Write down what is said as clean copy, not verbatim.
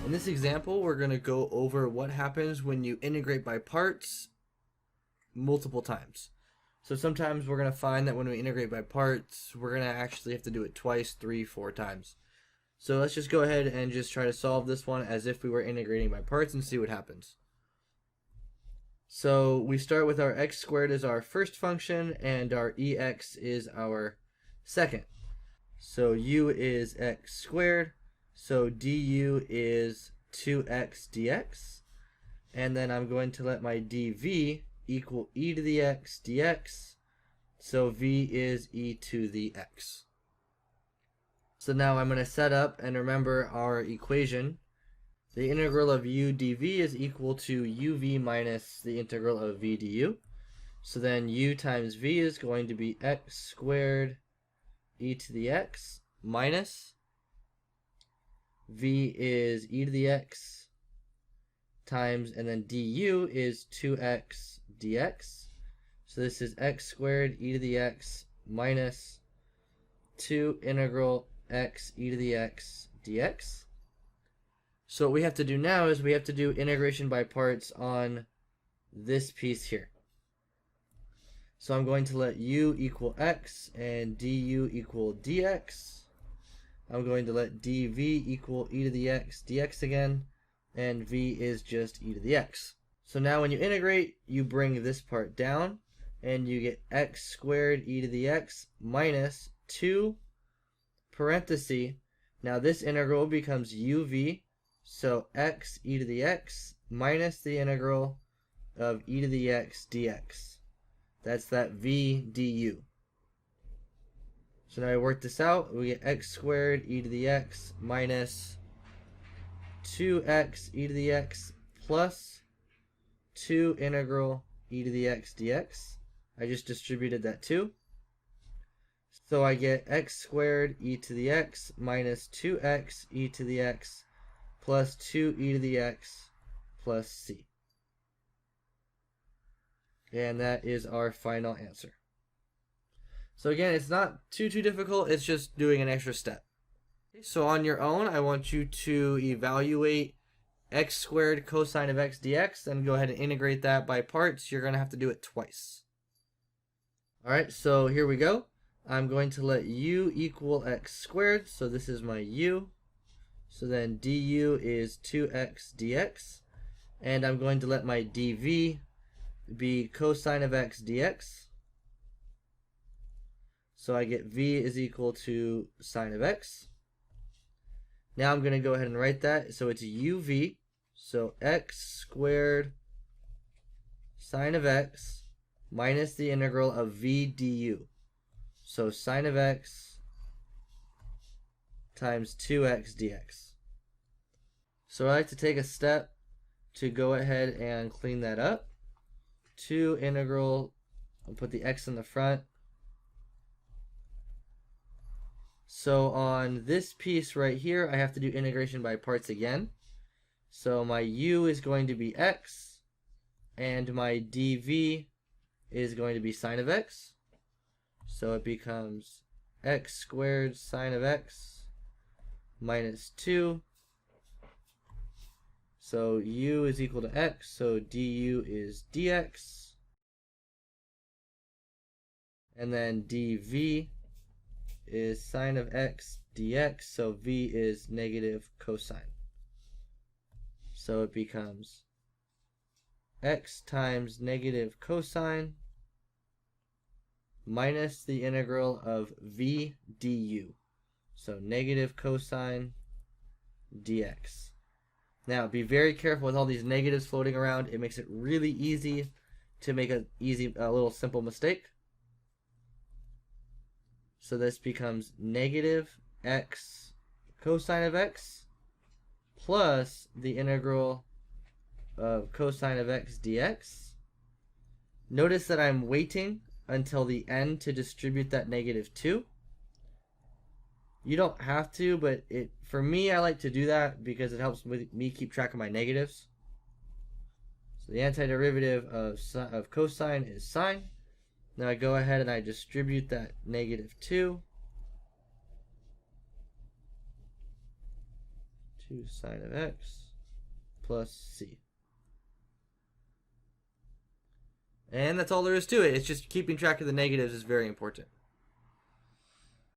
In this example, we're going to go over what happens when you integrate by parts multiple times. So sometimes we're going to find that when we integrate by parts, we're going to actually have to do it twice, 3, 4 times. So let's just go ahead and just try to solve this one as if we were integrating by parts and see what happens. So we start with our x squared as our first function and our ex is our second. So u is x squared, so du is 2x dx, and then I'm going to let my dv equal e to the x dx, so v is e to the x. So now I'm going to set up and remember our equation. The integral of u dv is equal to uv minus the integral of v du. So then u times v is going to be x squared e to the x minus v is e to the x times, and then du is 2x dx. So this is x squared e to the x minus 2 integral x e to the x dx. So what we have to do now is we have to do integration by parts on this piece here. So I'm going to let u equal x and du equal dx. I'm going to let dv equal e to the x dx again, and v is just e to the x. So now when you integrate, you bring this part down, and you get x squared e to the x minus 2 parenthesis. Now this integral becomes uv, so x e to the x minus the integral of e to the x dx. That's that v du. So now I work this out, we get x squared e to the x minus 2x e to the x plus 2 integral e to the x dx. I just distributed that 2. So I get x squared e to the x minus 2x e to the x plus 2 e to the x plus c. And that is our final answer. So again, it's not too difficult, it's just doing an extra step. So on your own, I want you to evaluate x squared cosine of x dx, and go ahead and integrate that by parts. You're going to have to do it twice. Alright, so here we go. I'm going to let u equal x squared, so this is my u. So then du is 2x dx, and I'm going to let my dv be cosine of x dx. So I get v is equal to sine of x. Now I'm going to go ahead and write that. So it's uv, so x squared sine of x minus the integral of v du. So sine of x times 2x dx. So I like to take a step to go ahead and clean that up. 2 integral, I'll put the x in the front. So on this piece right here, I have to do integration by parts again. So my u is going to be x, and my dv is going to be sine of x. So it becomes x squared sine of x minus 2. So u is equal to x, so du is dx. And then dv is sine of x dx, so v is negative cosine. So it becomes x times negative cosine minus the integral of v du. So negative cosine dx. Now be very careful with all these negatives floating around. It makes it really easy to make a little simple mistake. So this becomes negative x cosine of x plus the integral of cosine of x dx. Notice that I'm waiting until the end to distribute that negative 2. You don't have to, but for me, I like to do that because it helps me keep track of my negatives. So the antiderivative of cosine is sine. Now I go ahead and I distribute that negative 2 2 sine of x plus c. And that's all there is to it. It's just keeping track of the negatives is very important.